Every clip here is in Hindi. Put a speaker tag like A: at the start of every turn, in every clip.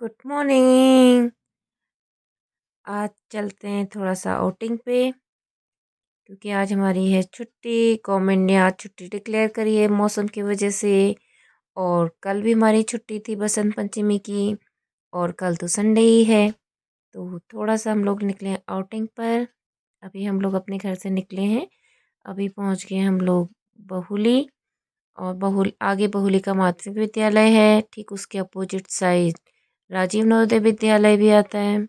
A: Good morning. आज चलते हैं थोड़ा सा आउटिंग पे, क्योंकि आज हमारी है छुट्टी। गवर्नमेंट ने आज छुट्टी डिक्लेयर करी है मौसम की वजह से। और कल भी हमारी छुट्टी थी बसंत पंचमी की। और कल तो संडे ही है। तो थोड़ा सा हम लोग निकले हैं आउटिंग पर। अभी हम लोग अपने घर से निकले हैं। अभी पहुंच गए हम लोग बहुली। और आगे बहुली का माध्यमिक विद्यालय है, ठीक उसके अपोजिट साइड राजीव नवोदय विद्यालय भी आता है।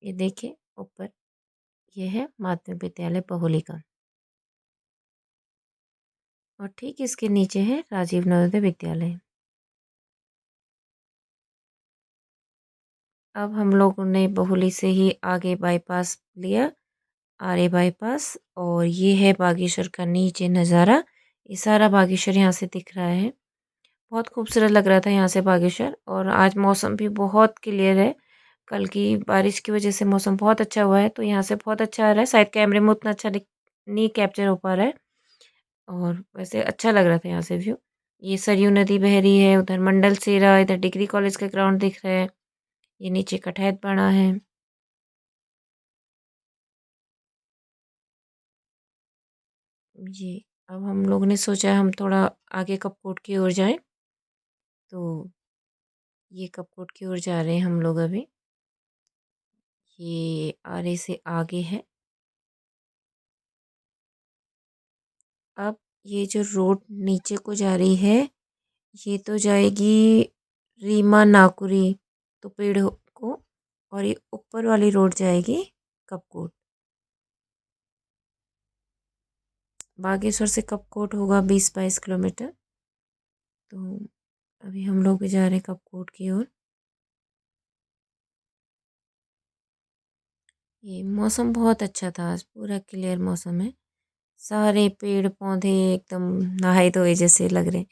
A: ये देखिए ऊपर, ये है माध्यमिक विद्यालय बहुली का। और ठीक इसके नीचे है राजीव नवोदय विद्यालय। अब हम लोगों ने बहुली से ही आगे बाईपास लिया, आर्य बाईपास। और ये है बागेश्वर का नीचे नज़ारा। ये सारा बागेश्वर यहाँ से दिख रहा है। बहुत खूबसूरत लग रहा था यहाँ से बागेश्वर। और आज मौसम भी बहुत क्लियर है। कल की बारिश की वजह से मौसम बहुत अच्छा हुआ है, तो यहाँ से बहुत अच्छा आ रहा है। शायद कैमरे में उतना अच्छा नहीं कैप्चर हो पा रहा है। और वैसे अच्छा लग रहा था यहाँ से व्यू। ये सरयू नदी बह रही है, उधर मंडल सेरा, इधर डिग्री कॉलेज का ग्राउंड दिख रहा है। ये नीचे कठैत बना है। ये अब हम लोगों ने सोचा हम थोड़ा आगे कपकोट की ओर जाएं। तो ये कपकोट की ओर जा रहे हैं हम लोग अभी। ये आरे से आगे है। अब ये जो रोड नीचे को जा रही है, ये तो जाएगी रीमा नाकुरी तो पेड़ को। और ये ऊपर वाली रोड जाएगी कपकोट। बागेश्वर से कपकोट होगा 20-22 किलोमीटर। तो अभी हम लोग भी जा रहे हैं कपकोट की ओर। ये मौसम बहुत अच्छा था, आज पूरा क्लियर मौसम है। सारे पेड़ पौधे एकदम नहाए धोए जैसे लग रहे हैं।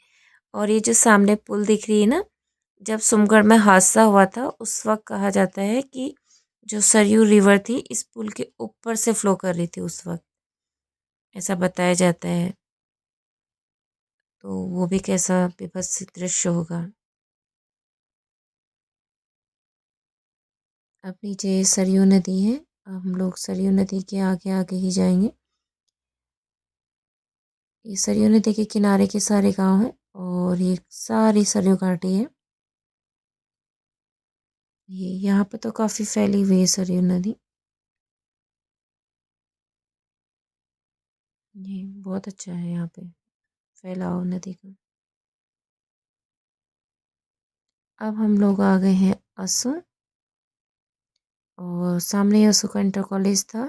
A: और ये जो सामने पुल दिख रही है ना, जब सुमगढ़ में हादसा हुआ था उस वक्त कहा जाता है कि जो सरयू रिवर थी इस पुल के ऊपर से फ्लो कर रही थी उस वक्त, ऐसा बताया जाता है। तो वो भी कैसा विभत्स दृश्य होगा। अब नीचे सरयू नदी है। अब हम लोग सरयू नदी के आगे आगे ही जाएंगे। ये सरयू नदी के किनारे के सारे गांव हैं। और ये सारी सरयू घाटी है। ये यहाँ पे तो काफ़ी फैली हुई है सरयू नदी। ये बहुत अच्छा है यहाँ पे फैलाव नदी का। अब हम लोग आ गए हैं असू। और सामने असू का इंटर कॉलेज था।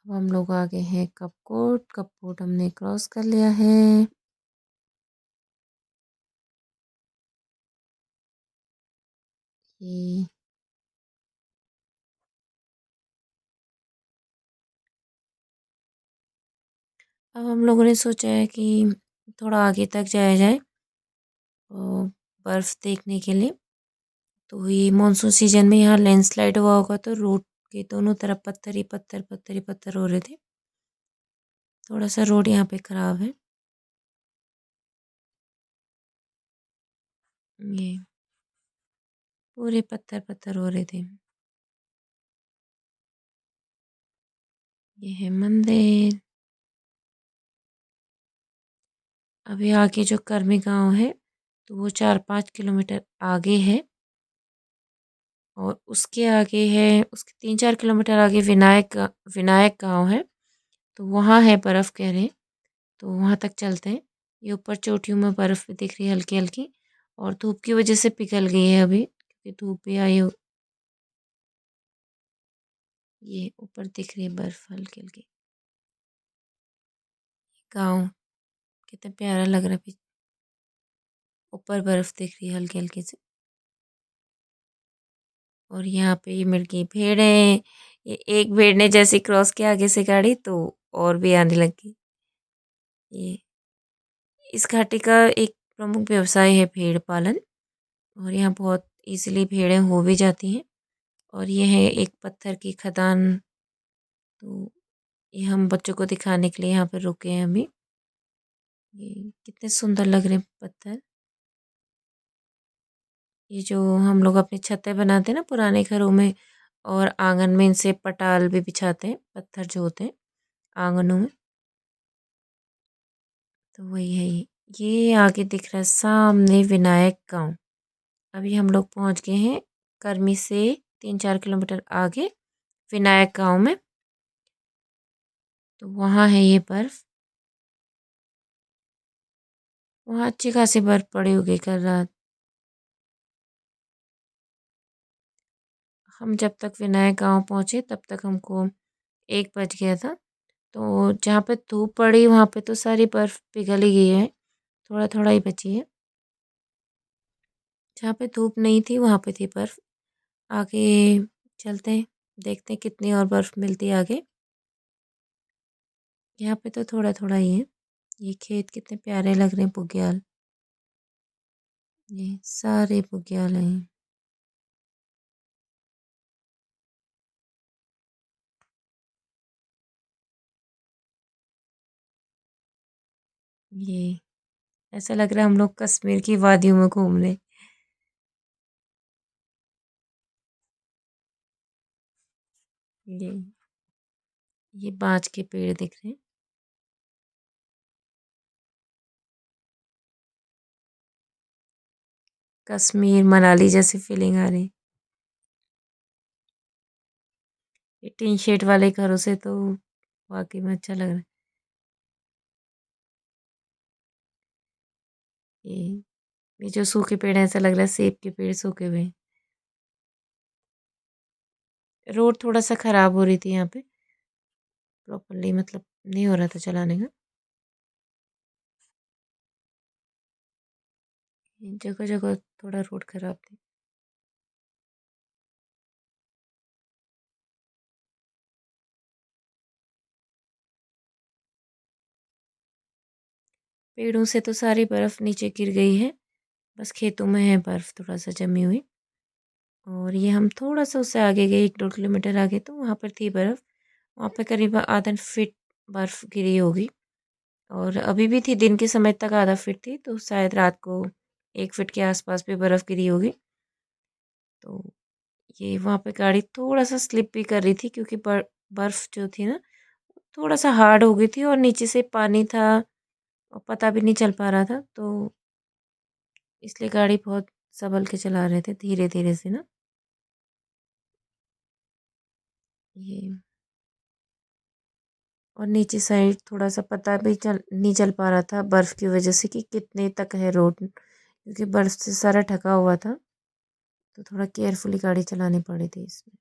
A: अब हम लोग आ गए हैं कपकोट। कपकोट हमने क्रॉस कर लिया है। ये अब हम लोगों ने सोचा है कि थोड़ा आगे तक जाया जाए और बर्फ़ देखने के लिए। तो ये मानसून सीजन में यहाँ लैंडस्लाइड हुआ होगा, तो रोड के दोनों तरफ पत्थर ही पत्थर, पत्थर ही पत्थर हो रहे थे। थोड़ा सा रोड यहाँ पे ख़राब है। ये पूरे पत्थर पत्थर हो रहे थे। ये है मंदिर। अभी आगे जो कर्मी गांव है, तो वो 4-5 किलोमीटर आगे है। और उसके आगे है, उसके 3-4 किलोमीटर आगे विनायक गांव है। तो वहाँ है बर्फ़ कह रहे हैं। तो वहाँ तक चलते हैं। ये ऊपर चोटियों में बर्फ़ भी दिख रही है हल्की हल्की। और धूप की वजह से पिघल गई है अभी, क्योंकि धूप भी आई हो। ये ऊपर दिख रही है बर्फ़ हल्की हल्की। गाँव कितना प्यारा लग रहा है। ऊपर बर्फ़ दिख रही है हल्की हल्की सी। और यहाँ पे ये मिल गई भेड़ें। ये एक भेड़ ने जैसे क्रॉस किया आगे से गाड़ी, तो और भी आने लगी। ये इस घाटी का एक प्रमुख व्यवसाय है भेड़ पालन। और यहाँ बहुत इजीली भेड़ें हो भी जाती हैं। और ये है एक पत्थर की खदान। तो ये हम बच्चों को दिखाने के लिए यहाँ पे रुके हैं अभी। ये कितने सुंदर लग रहे हैं पत्थर। ये जो हम लोग अपनी छतें बनाते हैं ना पुराने घरों में, और आंगन में इनसे पटाल भी बिछाते हैं, पत्थर जो होते हैं आंगनों में। तो वही है ये। ये आगे दिख रहा है सामने विनायक गाँव। अभी हम लोग पहुँच गए हैं कर्मी से 3-4 किलोमीटर आगे विनायक गाँव में। तो वहाँ है ये बर्फ़। वहाँ अच्छी खासी बर्फ़ पड़ी होगी कल रात। हम जब तक विनायक गाँव पहुँचे तब तक हमको 1 बज गया था। तो जहाँ पे धूप पड़ी वहाँ पे तो सारी बर्फ़ पिघल ही गई है, थोड़ा-थोड़ा ही बची है। जहाँ पे धूप नहीं थी वहाँ पे थी बर्फ़। आगे चलते हैं, देखते हैं कितनी और बर्फ़ मिलती है आगे। यहाँ पे तो थोड़ा-थोड़ा ही है। ये खेत कितने प्यारे लग रहे हैं बुग्याल। ये सारे बुग्याल हैं। ये ऐसा लग रहा है हम लोग कश्मीर की वादियों में घूम रहे हैं। ये बाँज के पेड़ दिख रहे हैं। कश्मीर, मनाली जैसी फीलिंग आ रही है। ये टीन शेड वाले घरों से तो वाक़ई में अच्छा लग रहा है। ये ये जो सूखे पेड़ हैं ऐसा लग रहा है सेब के पेड़ सूखे हुए हैं। रोड थोड़ा-सा ख़राब हो रही थी यहाँ पे, प्रॉपर्ली मतलब नहीं हो रहा था चलाने का। जगह-जगह थोड़ा रोड ख़राब थी। पेड़ों से तो सारी बर्फ़ नीचे गिर गई है, बस खेतों में है बर्फ़ थोड़ा-सा जमी हुई। और ये हम थोड़ा-सा उससे आगे गए 1-2 किलोमीटर आगे तो वहाँ पर थी बर्फ़। वहाँ पे करीब आधा फीट बर्फ़ गिरी होगी, और अभी भी थी, दिन के समय तक आधा फीट थी, तो शायद रात को 1 फीट के आस-पास भी बर्फ़ गिरी होगी। तो ये वहाँ पे गाड़ी थोड़ा-सा स्लिप भी कर रही थी क्योंकि बर्फ़ जो थी ना थोड़ा-सा हार्ड हो गई थी और नीचे से पानी था और पता भी नहीं चल पा रहा था, तो इसलिए गाड़ी बहुत सँभल के चला रहे थे, धीरे-धीरे से ना। ये और नीचे साइड थोड़ा-सा पता भी नहीं चल पा रहा था बर्फ़ की वज़ह से कि कितने तक है रोड, क्योंकि बर्फ़ से सारा ढका हुआ था, तो थोड़ा केयरफुली गाड़ी चलानी पड़ी थी इसमें।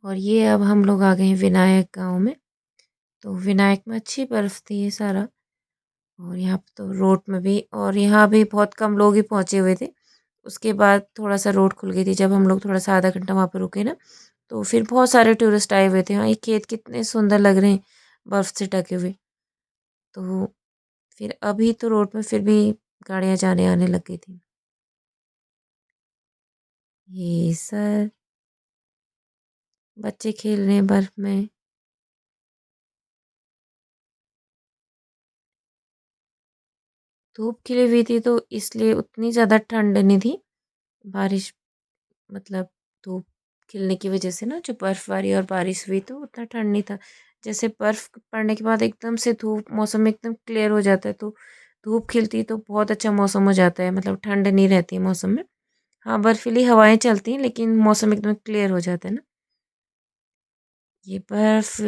A: और ये अब हम लोग आ गए हैं विनायक गाँव में। तो विनायक में अच्छी बर्फ़ थी ये सारा, और यहाँ पे तो रोड में भी, और यहाँ भी बहुत कम लोग ही पहुँचे हुए थे। उसके बाद थोड़ा-सा रोड खुल गई थी, जब हम लोग थोड़ा-सा आधा घंटा वहाँ पे रुके ना, तो फिर बहुत सारे टूरिस्ट आए हुए थे। हाँ, ये खेत कितने सुंदर लग रहे हैं, बर्फ़ से ढके हुए। तो फिर अभी तो रोड में फिर भी गाड़ियाँ जाने-आने लग गई थी। ये सर बच्चे खेल रहे हैं बर्फ़ में। धूप खिली हुई थी तो इसलिए उतनी ज़्यादा ठंड नहीं थी। बारिश मतलब धूप खिलने की वज़ह से ना जो बर्फ़बारी और बारिश हुई तो उतना ठंड नहीं था। जैसे बर्फ़ पड़ने के बाद एकदम से धूप, मौसम एकदम क्लियर हो जाता है, तो धूप खिलती है तो बहुत अच्छा मौसम हो जाता है, मतलब ठंड नहीं रहती है मौसम में। हाँ, बर्फ़ीली हवाएँ चलती हैं लेकिन मौसम एकदम क्लियर हो जाता है ना। ये बर्फ़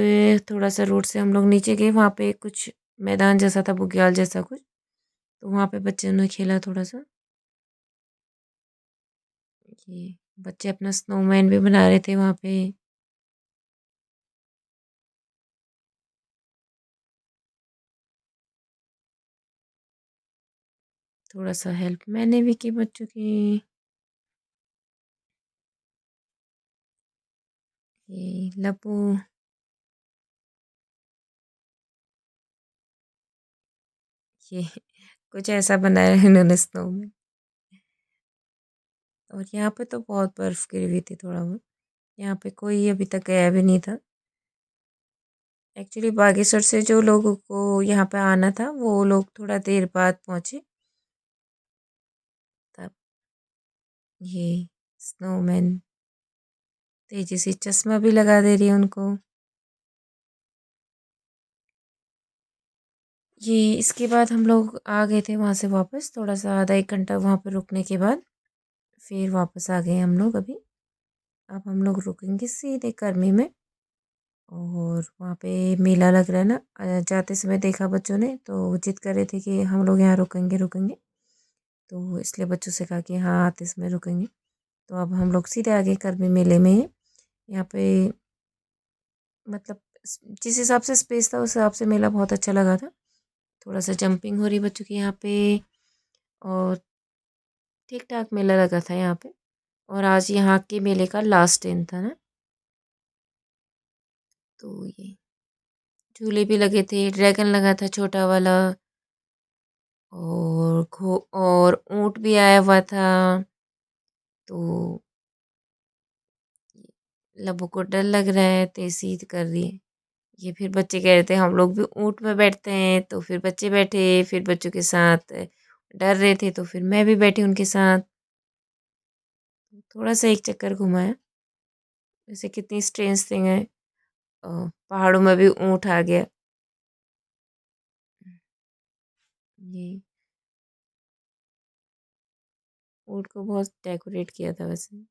A: थोड़ा-सा रोड से हम लोग नीचे गए, वहाँ पे कुछ मैदान जैसा था, बुग्याल जैसा कुछ, तो वहाँ पे बच्चों ने खेला थोड़ा-सा। ये बच्चे अपना स्नोमैन भी बना रहे थे वहाँ पे। थोड़ा-सा हेल्प मैंने भी की बच्चों की। ये लपू, ये कुछ ऐसा बनाया है इन्होंने स्नोमैन। और यहाँ पे तो बहुत बर्फ़ गिरी हुई थी थोड़ा बहुत। यहाँ पे कोई अभी तक गया भी नहीं था। एक्चुअली बागेश्वर से जो लोगों को यहाँ पे आना था वो लोग थोड़ा देर बाद पहुँचे। तब ये स्नोमैन तेजी से चश्मा भी लगा दे रही है उनको। ये इसके बाद हम लोग आ गए थे वहाँ से वापस, थोड़ा सा आधा 1 घंटा वहाँ पे रुकने के बाद फिर वापस आ गए हम लोग अभी। अब हम लोग रुकेंगे सीधे कर्मी में। और वहाँ पे मेला लग रहा है ना, जाते समय देखा बच्चों ने तो जिद कर रहे थे कि हम लोग यहाँ रुकेंगे रुकेंगे। तो इसलिए बच्चों से कहा कि हाँ आते समय रुकेंगे। तो अब हम लोग सीधे आगे कर्मी मेले में हैं। यहाँ पे मतलब जिस हिसाब से स्पेस था उस हिसाब से मेला बहुत अच्छा लगा था। थोड़ा सा जंपिंग हो रही बच्चों की यहाँ पे। और ठीक ठाक मेला लगा था यहाँ पे। और आज यहाँ के मेले का लास्ट दिन था ना, तो ये झूले भी लगे थे, ड्रैगन लगा था छोटा वाला। और और ऊंट भी आया हुआ था। तो लबू को डर लग रहा है तो जिद कर रही है। ये फिर बच्चे कह रहे थे हम लोग भी ऊंट में बैठते हैं, तो फिर बच्चे बैठे, फिर बच्चों के साथ डर रहे थे तो फिर मैं भी बैठी उनके साथ। थोड़ा सा एक चक्कर घुमाया। वैसे कितनी स्ट्रेंज थिंग है, पहाड़ों में भी ऊंट आ गया। ये ऊंट को बहुत डेकोरेट किया था वैसे।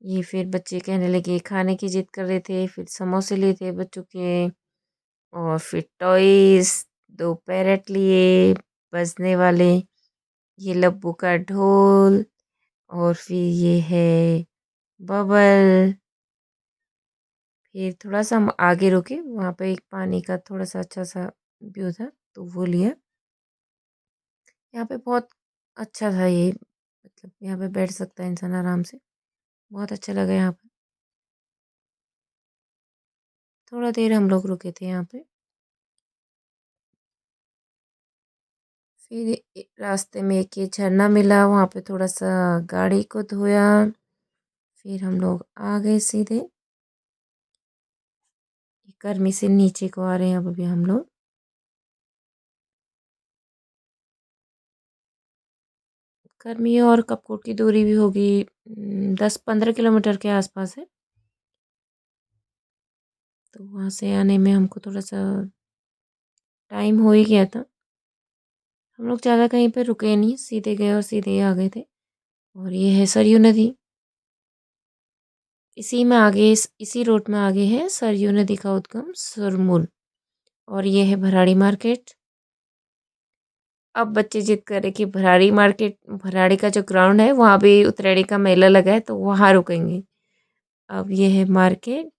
A: ये फिर बच्चे कहने लगे, खाने की जिद कर रहे थे, फिर समोसे लिए थे बच्चों के। और फिर टॉयज, 2 पैरेट लिए बजने वाले, ये लब्बू का ढोल। और फिर ये है बबल। फिर थोड़ा सा हम आगे रुके, वहाँ पे एक पानी का थोड़ा सा अच्छा सा व्यू था तो वो लिया। यहाँ पे बहुत अच्छा था ये, मतलब यहाँ पे बैठ सकता है इंसान आराम से। बहुत अच्छा लगा यहाँ पे। थोड़ा देर हम लोग रुके थे यहाँ पे। फिर रास्ते में एक ये झरना मिला, वहाँ पे थोड़ा सा गाड़ी को धोया। फिर हम लोग आ गए सीधे। गर्मी से नीचे को आ रहे हैं अब अभी हम लोग। गर्मी और कपकोट की दूरी भी होगी 10-15 किलोमीटर के आसपास है। तो वहाँ से आने में हमको थोड़ा सा टाइम हो ही गया था। हम लोग ज़्यादा कहीं पे रुके नहीं, सीधे गए और सीधे ही आ गए थे। और ये है सरयू नदी। इसी में आगे इसी रोड में आगे है सरयू नदी का उद्गम सुरमुल। और ये है भराड़ी मार्केट। अब बच्चे जिद कर रहे कि भराड़ी मार्केट, भराड़ी का जो ग्राउंड है वहाँ भी उतराड़ी का मेला लगा है तो वहाँ रुकेंगे। अब ये है मार्केट।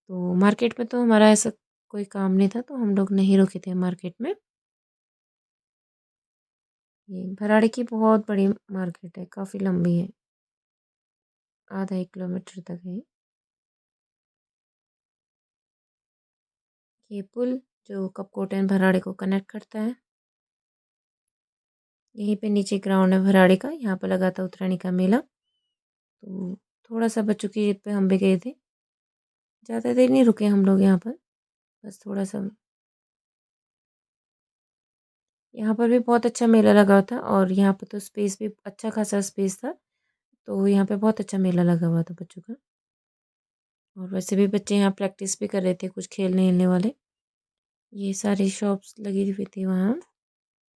A: तो मार्केट में तो हमारा ऐसा कोई काम नहीं था तो हम लोग नहीं रुके थे मार्केट में। ये भराड़ी की बहुत बड़ी मार्केट है, काफ़ी लंबी है, आधा 1 किलोमीटर तक है। ये पुल जो कपकोट एंड भराड़ी को कनेक्ट करता है। यहीं पे नीचे ग्राउंड है भराड़ी का, यहाँ पे लगा था उत्तरायणी का मेला। तो थोड़ा सा बच्चों की जिद पे हम भी गए थे। ज़्यादा देर नहीं रुके हम लोग यहाँ पर, बस थोड़ा सा। यहाँ पर भी बहुत अच्छा मेला लगा था और यहाँ पर तो स्पेस भी अच्छा खासा स्पेस था। तो यहाँ पे बहुत अच्छा मेला लगा हुआ था बच्चों का। और वैसे भी बच्चे यहाँ प्रैक्टिस भी कर रहे थे कुछ खेलने वेलने वाले। ये सारी शॉप्स लगी हुई थी वहाँ।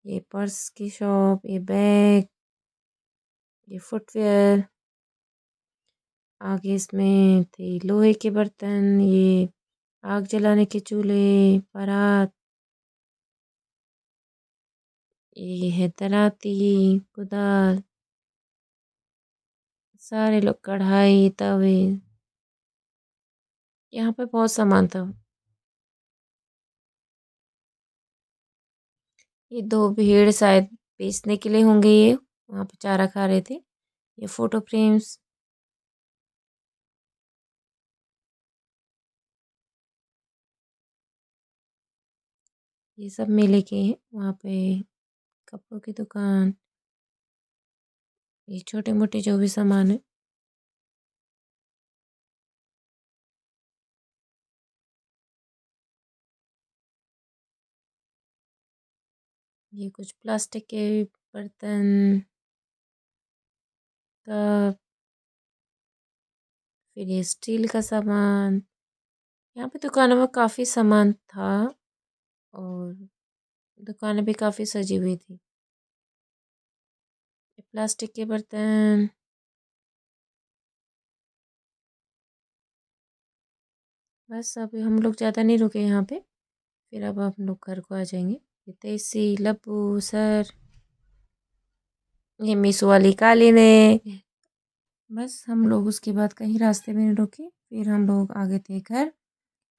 A: ये पर्स की शॉप, ये बैग, ये फुटवेयर। आगे इसमें थे लोहे के बर्तन, ये आग जलाने के चूल्हे, परात। ये है दराती, कुदाल, सारे लोग कढ़ाई तवे। यहाँ पे बहुत सामान था। ये 2 भेड़ शायद बेचने के लिए होंगे, ये वहाँ पे चारा खा रहे थे। ये फोटो फ्रेम्स, ये सब मेले के हैं। वहाँ पे कपड़ों की दुकान, ये छोटे मोटे जो भी सामान है ये कुछ प्लास्टिक के बर्तन, कप, फिर ये स्टील का सामान। यहाँ पे दुकानों में काफ़ी सामान था और दुकानें भी काफ़ी सजी हुई थी। ये प्लास्टिक के बर्तन। बस अभी हम लोग ज़्यादा नहीं रुके यहाँ पे, फिर अब हम लोग घर को आ जाएंगे। ये तेसी, लब्बू, सर, ये मीसो वाली कालीने। बस हम लोग उसके बाद कहीं रास्ते में नहीं रुके, फिर हम लोग आ गए थे घर।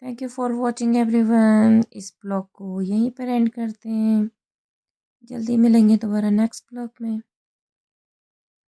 A: Thank you for watching everyone. इस ब्लॉग को यहीं पर एंड करते हैं। जल्दी मिलेंगे दोबारा नेक्स्ट ब्लॉग में।